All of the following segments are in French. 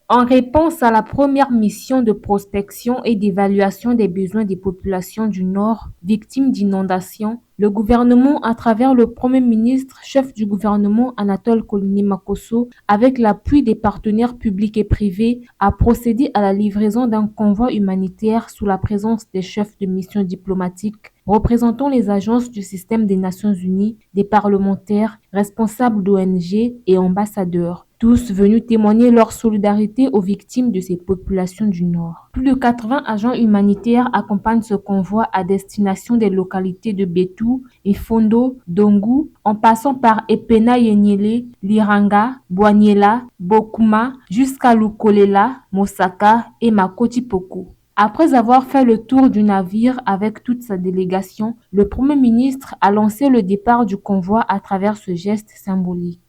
En réponse à la première mission de prospection et d'évaluation des besoins des populations du Nord victimes d'inondations, le gouvernement, à travers le Premier ministre, chef du gouvernement Anatole Kouliné-Makosso, avec l'appui des partenaires publics et privés, a procédé à la livraison d'un convoi humanitaire sous la présence des chefs de mission diplomatiques représentant les agences du système des Nations Unies, des parlementaires, responsables d'ONG et ambassadeurs, tous venus témoigner leur solidarité aux victimes de ces populations du Nord. Plus de 80 agents humanitaires accompagnent ce convoi à destination des localités de Betou, Ifondo, Dongu, en passant par Epena-Yenyele, Liranga, Boanyela, Bokuma, jusqu'à Lukolela, Mosaka et Makoti-Poko. Après avoir fait le tour du navire avec toute sa délégation, le Premier ministre a lancé le départ du convoi à travers ce geste symbolique.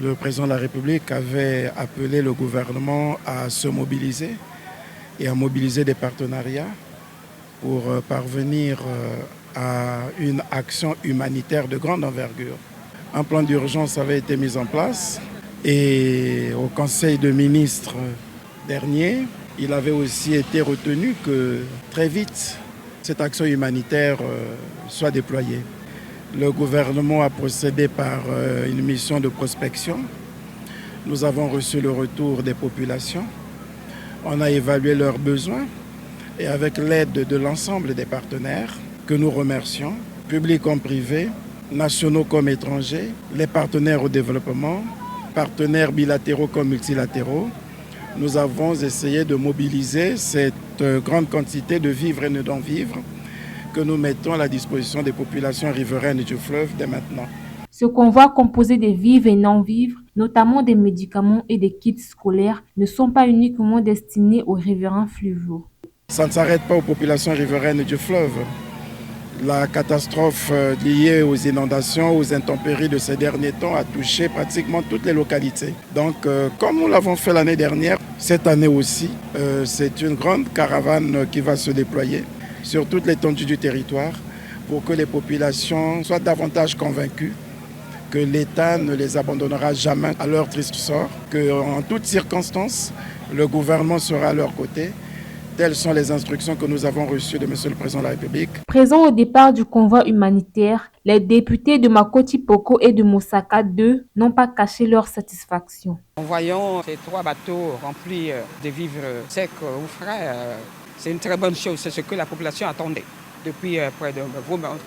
Le président de la République avait appelé le gouvernement à se mobiliser et à mobiliser des partenariats pour parvenir à une action humanitaire de grande envergure. Un plan d'urgence avait été mis en place et au Conseil de ministres dernier, il avait aussi été retenu que très vite, cette action humanitaire soit déployée. Le gouvernement a procédé par une mission de prospection. Nous avons reçu le retour des populations. On a évalué leurs besoins et avec l'aide de l'ensemble des partenaires que nous remercions, publics comme privés, nationaux comme étrangers, les partenaires au développement, partenaires bilatéraux comme multilatéraux, nous avons essayé de mobiliser cette grande quantité de vivres et de non-vivres que nous mettons à la disposition des populations riveraines du fleuve dès maintenant. Ce convoi composé de vivres et non-vivres, notamment des médicaments et des kits scolaires, ne sont pas uniquement destinés aux riverains fluviaux. Ça ne s'arrête pas aux populations riveraines du fleuve. La catastrophe liée aux inondations, aux intempéries de ces derniers temps a touché pratiquement toutes les localités. Donc, comme nous l'avons fait l'année dernière, cette année aussi, c'est une grande caravane qui va se déployer sur toute l'étendue du territoire pour que les populations soient davantage convaincues que l'État ne les abandonnera jamais à leur triste sort, qu'en toutes circonstances, le gouvernement sera à leur côté. Telles sont les instructions que nous avons reçues de M. le Président de la République. Présents au départ du convoi humanitaire, les députés de Makoti-Poko et de Mosaka 2 n'ont pas caché leur satisfaction. En voyant ces 3 bateaux remplis de vivres secs ou frais, c'est une très bonne chose. C'est ce que la population attendait depuis près de...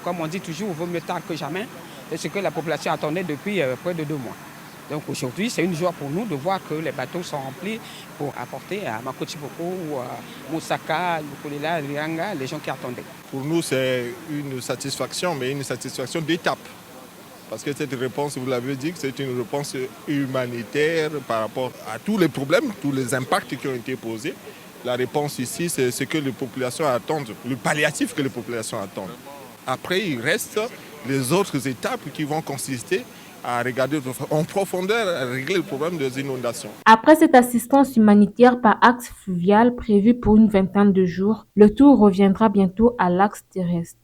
Comme on dit toujours, vaut mieux tard que jamais. C'est ce que la population attendait depuis près de 2 mois. Donc aujourd'hui, c'est une joie pour nous de voir que les bateaux sont remplis pour apporter à Makoti-Poko ou à Mosaka, Lukolela, Liranga, les gens qui attendaient. Pour nous, c'est une satisfaction, mais une satisfaction d'étape. Parce que cette réponse, vous l'avez dit, c'est une réponse humanitaire par rapport à tous les problèmes, tous les impacts qui ont été posés. La réponse ici, c'est ce que les populations attendent, le palliatif que les populations attendent. Après, il reste les autres étapes qui vont consister à regarder en profondeur, à régler le problème des inondations. Après cette assistance humanitaire par axe fluvial prévue pour une vingtaine de jours, le tour reviendra bientôt à l'axe terrestre.